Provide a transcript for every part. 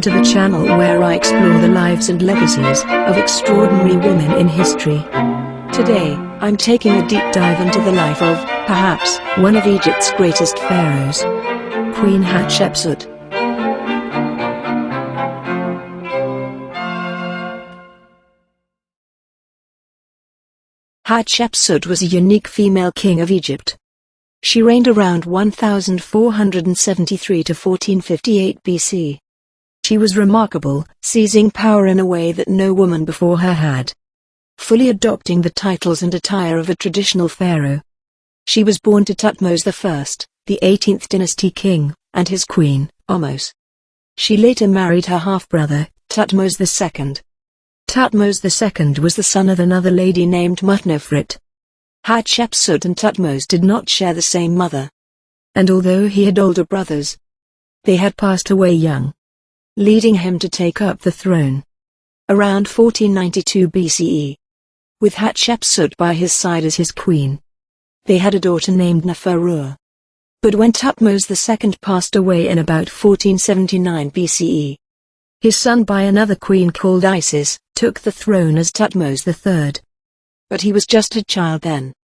Welcome to the channel where I explore the lives and legacies of extraordinary women in history. Today, I'm taking a deep dive into the life of, perhaps, one of Egypt's greatest pharaohs, Queen Hatshepsut. Hatshepsut was a unique female king of Egypt. She reigned around 1473 to 1458 BC. She was remarkable, seizing power in a way that no woman before her had, fully adopting the titles and attire of a traditional pharaoh. She was born to Thutmose I, the 18th dynasty king, and his queen, Ahmose. She later married her half-brother, Thutmose II. Thutmose II was the son of another lady named Mutnefret. Hatshepsut and Thutmose did not share the same mother. And although he had older brothers, they had passed away young, leading him to take up the throne around 1492 BCE. With Hatshepsut by his side as his queen, they had a daughter named Neferu. But when Thutmose II passed away in about 1479 BCE, his son by another queen called Isis took the throne as Thutmose III. But he was just a child then.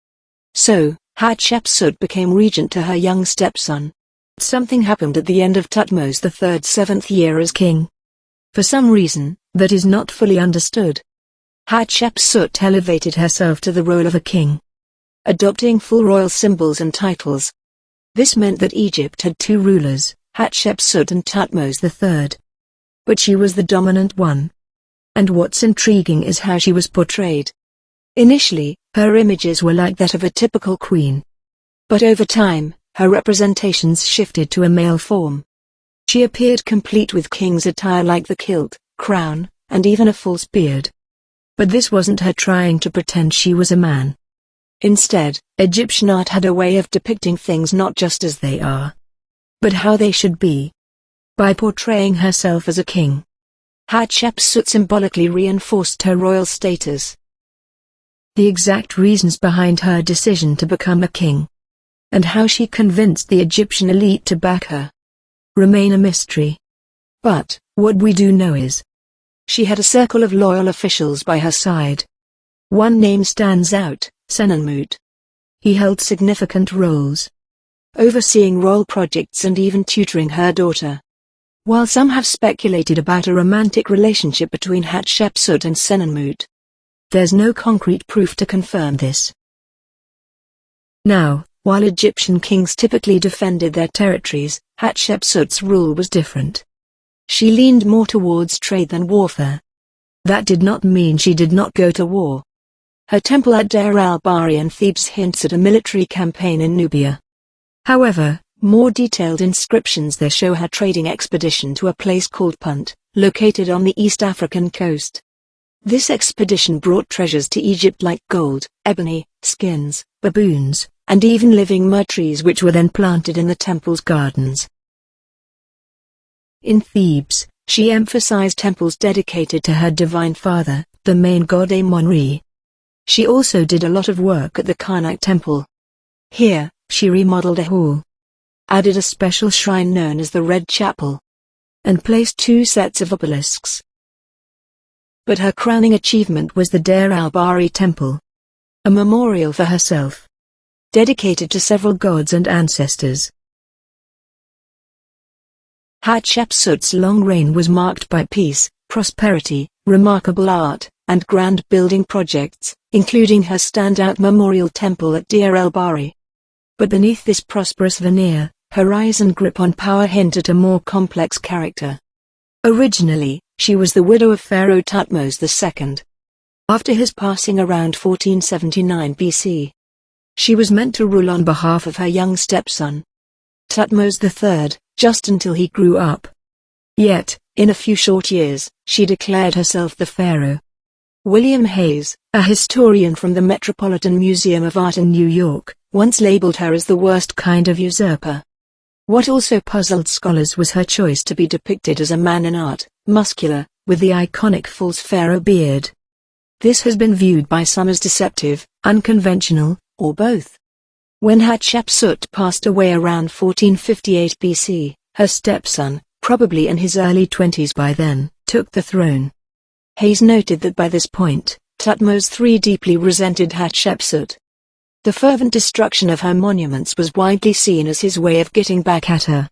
So, Hatshepsut became regent to her young stepson. Something happened at the end of Thutmose III's 7th year as king. For some reason that is not fully understood, Hatshepsut elevated herself to the role of a king, adopting full royal symbols and titles. This meant that Egypt had two rulers, Hatshepsut and Thutmose III. But she was the dominant one. And what's intriguing is how she was portrayed. Initially, her images were like that of a typical queen. But over time, her representations shifted to a male form. She appeared complete with king's attire like the kilt, crown, and even a false beard. But this wasn't her trying to pretend she was a man. Instead, Egyptian art had a way of depicting things not just as they are, but how they should be. By portraying herself as a king, Hatshepsut symbolically reinforced her royal status. The exact reasons behind her decision to become a king, and how she convinced the Egyptian elite to back her, remain a mystery. But, what we do know is, she had a circle of loyal officials by her side. One name stands out, Senenmut. He held significant roles, overseeing royal projects and even tutoring her daughter. While some have speculated about a romantic relationship between Hatshepsut and Senenmut, there's no concrete proof to confirm this. Now, while Egyptian kings typically defended their territories, Hatshepsut's rule was different. She leaned more towards trade than warfare. That did not mean she did not go to war. Her temple at Deir al-Bahri in Thebes hints at a military campaign in Nubia. However, more detailed inscriptions there show her trading expedition to a place called Punt, located on the East African coast. This expedition brought treasures to Egypt like gold, ebony, skins, baboons, and even living myrrh trees which were then planted in the temple's gardens. In Thebes, she emphasized temples dedicated to her divine father, the main god Amon-Re. She also did a lot of work at the Karnak temple. Here, she remodeled a hall, added a special shrine known as the Red Chapel, and placed 2 sets of obelisks. But her crowning achievement was the Deir al-Bahri temple, a memorial for herself, dedicated to several gods and ancestors. Hatshepsut's long reign was marked by peace, prosperity, remarkable art, and grand building projects, including her standout memorial temple at Deir el-Bahri. But beneath this prosperous veneer, her eyes and grip on power hint at a more complex character. Originally, she was the widow of Pharaoh Thutmose II. After his passing around 1479 BC, she was meant to rule on behalf of her young stepson, Thutmose III, just until he grew up. Yet, in a few short years, she declared herself the pharaoh. William Hayes, a historian from the Metropolitan Museum of Art in New York, once labeled her as the worst kind of usurper. What also puzzled scholars was her choice to be depicted as a man in art, muscular, with the iconic false pharaoh beard. This has been viewed by some as deceptive, unconventional, or both. When Hatshepsut passed away around 1458 BC, her stepson, probably in his early 20s by then, took the throne. Hayes noted that by this point, Thutmose III deeply resented Hatshepsut. The fervent destruction of her monuments was widely seen as his way of getting back at her.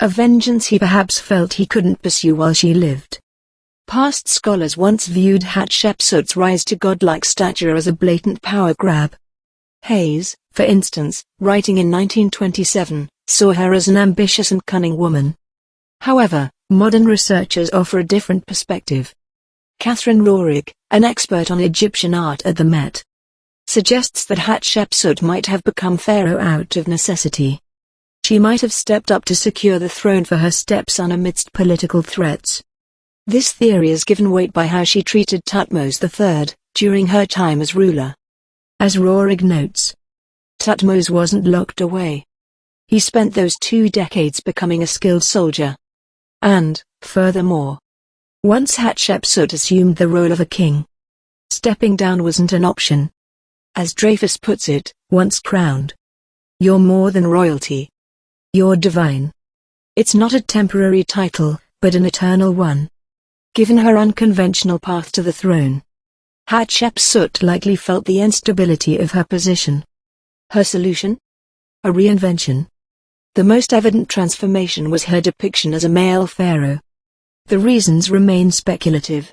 A vengeance he perhaps felt he couldn't pursue while she lived. Past scholars once viewed Hatshepsut's rise to godlike stature as a blatant power grab. Hayes, for instance, writing in 1927, saw her as an ambitious and cunning woman. However, modern researchers offer a different perspective. Catherine Roehrig, an expert on Egyptian art at the Met, suggests that Hatshepsut might have become pharaoh out of necessity. She might have stepped up to secure the throne for her stepson amidst political threats. This theory is given weight by how she treated Thutmose III, during her time as ruler. As Roehrig notes, Thutmose wasn't locked away. He spent those 2 decades becoming a skilled soldier. And, furthermore, once Hatshepsut assumed the role of a king, stepping down wasn't an option. As Dreyfus puts it, once crowned, you're more than royalty. You're divine. It's not a temporary title, but an eternal one. Given her unconventional path to the throne, Hatshepsut likely felt the instability of her position. Her solution? A reinvention. The most evident transformation was her depiction as a male pharaoh. The reasons remain speculative.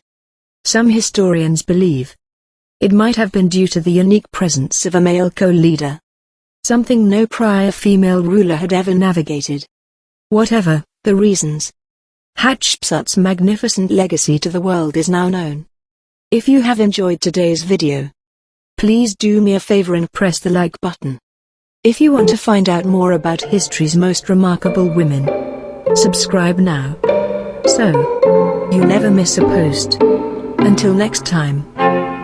Some historians believe it might have been due to the unique presence of a male co-leader, something no prior female ruler had ever navigated. Whatever the reasons, Hatshepsut's magnificent legacy to the world is now known. If you have enjoyed today's video, please do me a favor and press the like button. If you want to find out more about history's most remarkable women, subscribe now, so you never miss a post. Until next time,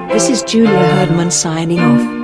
this is Julia Herdman signing off.